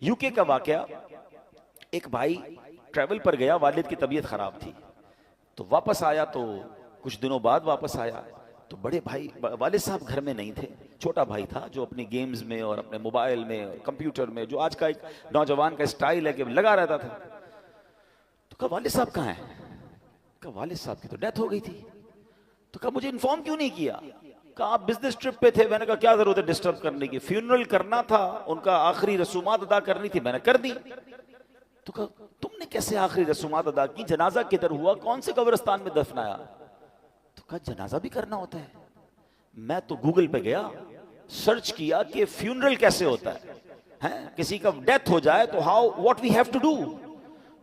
UK का वाकया, एक भाई ट्रैवल पर गया, वालिद की तबीयत खराब थी, तो वापस आया, तो कुछ दिनों बाद वापस आया तो बड़े भाई वालिद साहब घर में नहीं थे, छोटा भाई था जो अपनी गेम्स में और अपने मोबाइल में और कंप्यूटर में, जो आज का एक नौजवान का स्टाइल है कि लगा रहता था। तो कहा वालिद साहब कहाँ हैं? कहा वालिद साहब की तो डेथ हो गई थी। तो कहा मुझे इन्फॉर्म क्यों नहीं किया? कहा आप बिजनेस ट्रिप पे थे। मैंने कहा क्या जरूरत है डिस्टर्ब करने की, फ्यूनरल करना था, उनका आखिरी रसूमात अदा करनी थी, मैंने कर दी। तो कहा तुमने कैसे आखिरी रसूमात अदा की? जनाजा किधर हुआ? कौन से कब्रिस्तान में दफनाया? तो कहा जनाजा भी करना होता है। मैं तो गूगल पे गया, सर्च किया कि फ्यूनरल कैसे होता है, किसी का डेथ हो जाए तो how what we have to do.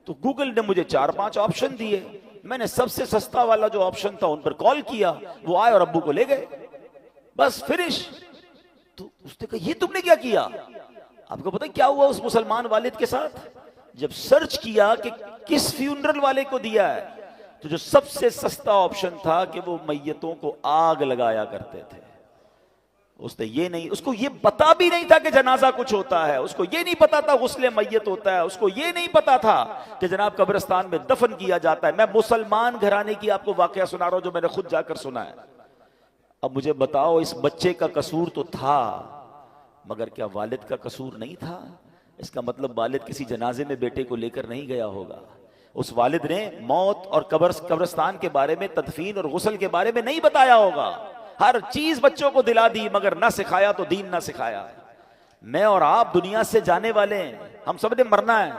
तो गूगल ने मुझे 4-5 ऑप्शन दिए, मैंने सबसे सस्ता वाला जो ऑप्शन था उन पर कॉल किया, वो आए और अब्बू को ले गए, बस फिनिश। तो उसने कहा ये तुमने क्या किया? आपको पता है क्या हुआ उस मुसलमान वालिद के साथ? जब सर्च किया कि किस फ्यूनरल वाले को दिया है, तो जो सबसे सस्ता ऑप्शन था कि वो मैयतों को आग लगाया करते थे। उसने ये नहीं, उसको ये पता भी नहीं था कि जनाजा कुछ होता है, उसको ये नहीं पता था गुस्ले मैयत होता है, उसको ये नहीं पता था कि जनाब कब्रिस्तान में दफन किया जाता है। मैं मुसलमान घराने की आपको वाकया सुना रहा हूं जो मैंने खुद जाकर सुना है। अब मुझे बताओ, इस बच्चे का कसूर तो था, मगर क्या वालिद का कसूर नहीं था? इसका मतलब वालिद किसी जनाजे में बेटे को लेकर नहीं गया होगा। उस वालिद ने मौत और कब्रिस्तान के बारे में, तदफीन और गुस्ल के बारे में नहीं बताया होगा। हर चीज बच्चों को दिला दी, मगर ना सिखाया तो दीन ना सिखाया। मैं और आप दुनिया से जाने वाले हैं, हम सब ने मरना है,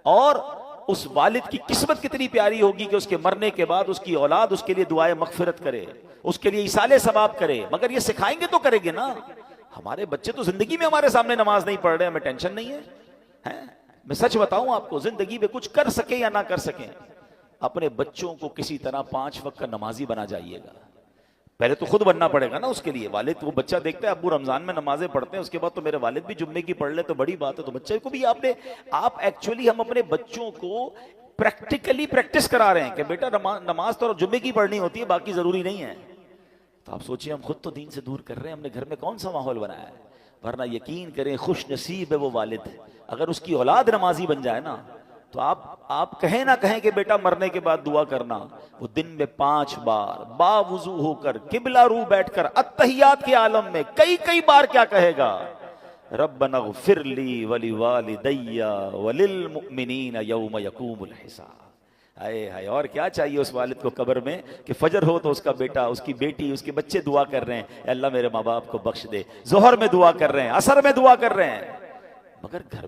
और उस वालिद की किस्मत कितनी प्यारी होगी कि उसके मरने के बाद उसकी औलाद उसके लिए दुआए मगफिरत करे, उसके लिए इसाले सवाब करे। मगर ये सिखाएंगे तो करेंगे ना। हमारे बच्चे तो जिंदगी में हमारे सामने नमाज नहीं पढ़ रहे, हमें टेंशन नहीं है, हैं? मैं सच बताऊं आपको, जिंदगी में कुछ कर सके या ना कर सके, अपने बच्चों को किसी तरह 5 वक्त का नमाजी बना जाइएगा। पहले तो खुद बनना पड़ेगा ना उसके लिए। वालिद, वो बच्चा देखता है अब्बू रमजान में नमाजें पढ़ते हैं, उसके बाद तो मेरे वालिद भी जुम्मे की पढ़ ले तो बड़ी बात है। तो बच्चे को भी आप एक्चुअली, हम अपने बच्चों को प्रैक्टिकली प्रैक्टिस करा रहे हैं कि बेटा नमाज तो जुम्मे की पढ़नी होती है, बाकी जरूरी नहीं है। तो आप सोचिए, हम खुद तो दीन से दूर कर रहे हैं, हमने घर में कौन सा माहौल बनाया है। वरना यकीन करें, खुश नसीब है वो वालिद, अगर उसकी औलाद नमाजी बन जाए ना, तो आप कहें ना कहें कि बेटा मरने के बाद दुआ करना, वो दिन में 5 बार बावुजू होकर किबला रू बैठकर अत्तहियात के आलम में कई कई बार क्या कहेगा? रब्बना ग़फ़िरली वली वालिदैया वलिल मुमिनीना यौम यक़ूमुल हिसाब। हाय हाय, और क्या चाहिए उस वालिद को कब्र में कि फजर हो तो उसका बेटा, उसकी बेटी, उसके बच्चे दुआ कर रहे हैं, अल्लाह मेरे माँ बाप को बख्श दे, जोहर में दुआ कर रहे हैं, असर में दुआ कर रहे हैं, मगर घर